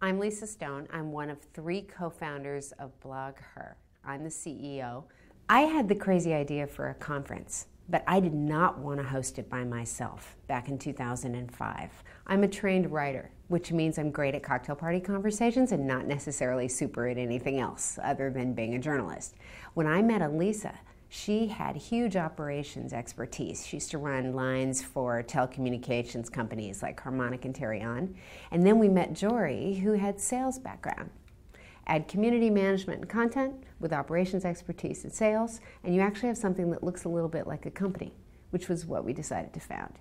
I'm Lisa Stone. I'm one of 3 co-founders of BlogHer. I'm the CEO. I had the crazy idea for a conference, but I did not want to host it by myself back in 2005. I'm a trained writer, which means I'm great at cocktail party conversations and not necessarily super at anything else other than being a journalist. When I met Elisa, she had huge operations expertise. She used to run lines for telecommunications companies like Harmonic and Terrion. And then we met Jory, who had sales background. Add community management and content with operations expertise and sales, and you actually have something that looks a little bit like a company, which was what we decided to found.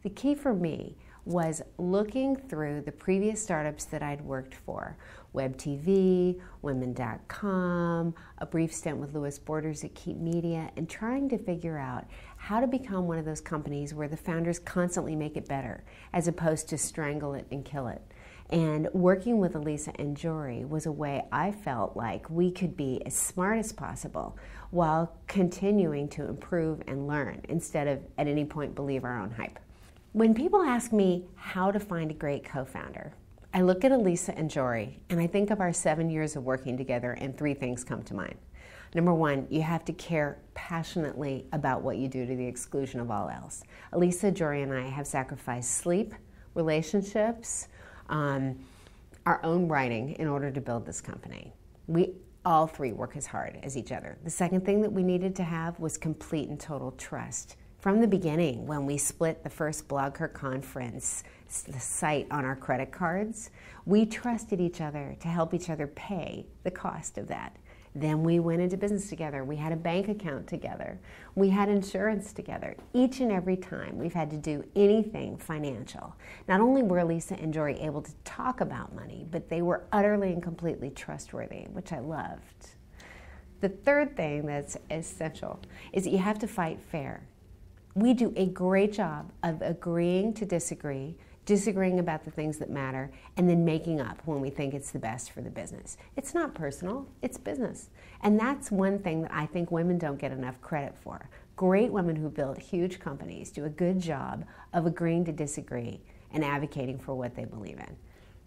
The key for me was looking through the previous startups that I'd worked for, Web TV, Women.com, a brief stint with Lewis Borders at Keep Media, and trying to figure out how to become one of those companies where the founders constantly make it better, as opposed to strangle it and kill it. And working with Elisa and Jory was a way I felt like we could be as smart as possible while continuing to improve and learn instead of at any point believe our own hype. When people ask me how to find a great co-founder, I look at Elisa and Jory and I think of our 7 years of working together, and 3 things come to mind. Number 1, you have to care passionately about what you do to the exclusion of all else. Elisa, Jory, and I have sacrificed sleep, relationships, our own writing in order to build this company. We all 3 work as hard as each other. The second thing that we needed to have was complete and total trust. From the beginning, when we split the first BlogHer conference, the site on our credit cards, we trusted each other to help each other pay the cost of that. Then we went into business together. We had a bank account together. We had insurance together. Each and every time we've had to do anything financial, not only were Lisa and Jory able to talk about money, but they were utterly and completely trustworthy, which I loved. The third thing that's essential is that you have to fight fair. We do a great job of agreeing to disagree, disagreeing about the things that matter, and then making up when we think it's the best for the business. It's not personal, it's business. And that's one thing that I think women don't get enough credit for. Great women who build huge companies do a good job of agreeing to disagree and advocating for what they believe in.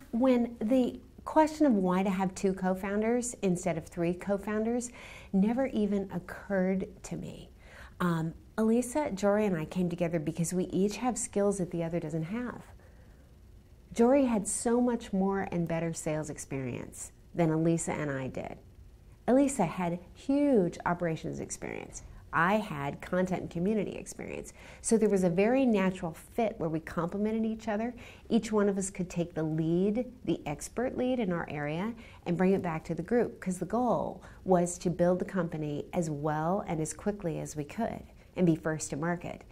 When the question of why to have 2 co-founders instead of 3 co-founders never even occurred to me. Elisa, Jory, and I came together because we each have skills that the other doesn't have. Jory had so much more and better sales experience than Elisa and I did. Elisa had huge operations experience. I had content and community experience. So there was a very natural fit where we complemented each other. Each one of us could take the lead, the expert lead in our area, and bring it back to the group, because the goal was to build the company as well and as quickly as we could and be first to market.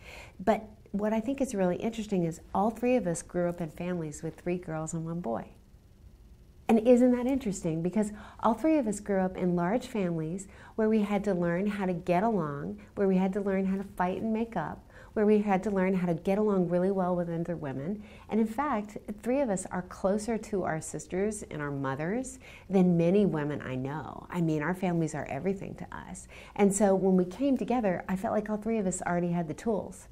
But what I think is really interesting is all 3 of us grew up in families with 3 girls and 1 boy. And isn't that interesting? Because all 3 of us grew up in large families where we had to learn how to get along, where we had to learn how to fight and make up, where we had to learn how to get along really well with other women. And in fact, 3 of us are closer to our sisters and our mothers than many women I know. I mean, our families are everything to us. And so when we came together, I felt like all 3 of us already had the tools.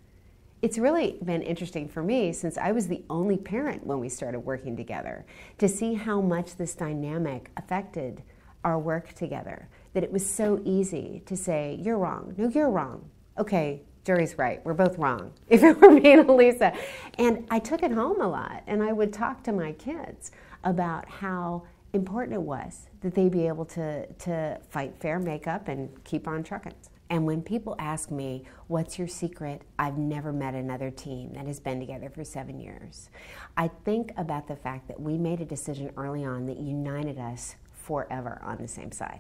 It's really been interesting for me, since I was the only parent when we started working together, to see how much this dynamic affected our work together. That it was so easy to say, you're wrong. No, you're wrong. Okay, Jory's right. We're both wrong, if it were me and Elisa. And I took it home a lot, and I would talk to my kids about how important it was that they be able to fight fair, make up, and keep on trucking. And when people ask me, what's your secret? I've never met another team that has been together for 7 years. I think about the fact that we made a decision early on that united us forever on the same side.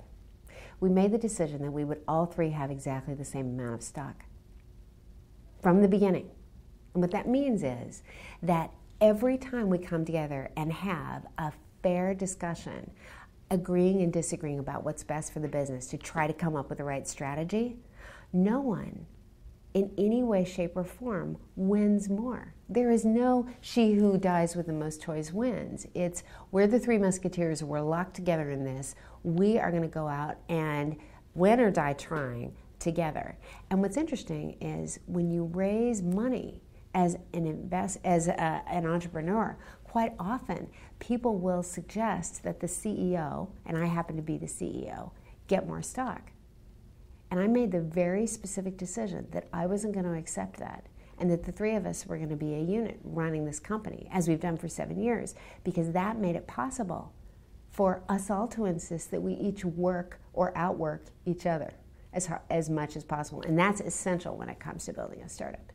We made the decision that we would all 3 have exactly the same amount of stock from the beginning. And what that means is that every time we come together and have a fair discussion, agreeing and disagreeing about what's best for the business to try to come up with the right strategy, no one in any way, shape, or form wins more. There is no she who dies with the most toys wins. It's we're the 3 musketeers, we're locked together in this. We are going to go out and win or die trying together. And what's interesting is when you raise money as an entrepreneur, quite often people will suggest that the CEO, and I happen to be the CEO, get more stock. And I made the very specific decision that I wasn't going to accept that, and that the three of us were going to be a unit running this company, as we've done for 7 years, because that made it possible for us all to insist that we each work or outwork each other as much as possible. And that's essential when it comes to building a startup.